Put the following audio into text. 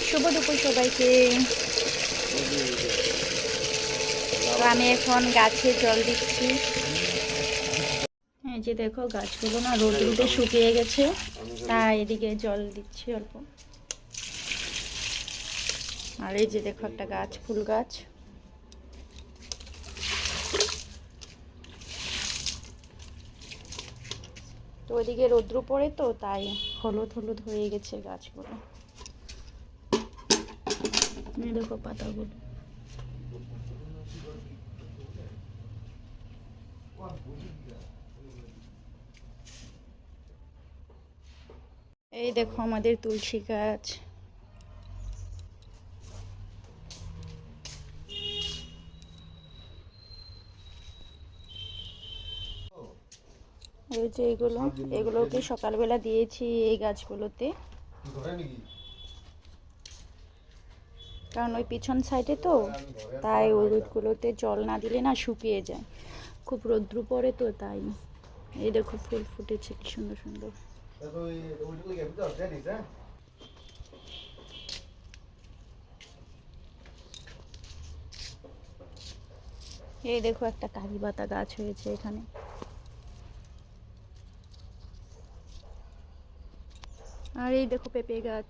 শুভ দুপুর সবাইকে। তো আমি এখন গাছে জল দিচ্ছি। এই যে দেখো গাছগুলো না রোদ্রুতে শুকিয়ে গেছে, তাই এদিকে জল দিচ্ছি অল্প। আর এই যে দেখো একটা গাছ, ফুল গাছ। তো ওইদিকে রৌদ্র পড়ে তো তাই হলুদ হলুদ হয়ে গেছে গাছগুলো। দেখো পাতাগুলো। এই দেখো আমাদের তুলসী গাছ। এই যে এগুলোকে সকালবেলা দিয়েছি এই গাছগুলোতে, কারণ ওই পিছন সাইডে তো, তাই ওই রোদগুলোতে জল না দিলে না শুকিয়ে যায়, খুব রৌদ্র পড়ে তো তাই। এই দেখো ফুল ফুটেছে কি সুন্দর সুন্দর। এই দেখো একটা কারি পাতা গাছ হয়েছে এখানে। আর এই দেখো পেঁপে গাছ।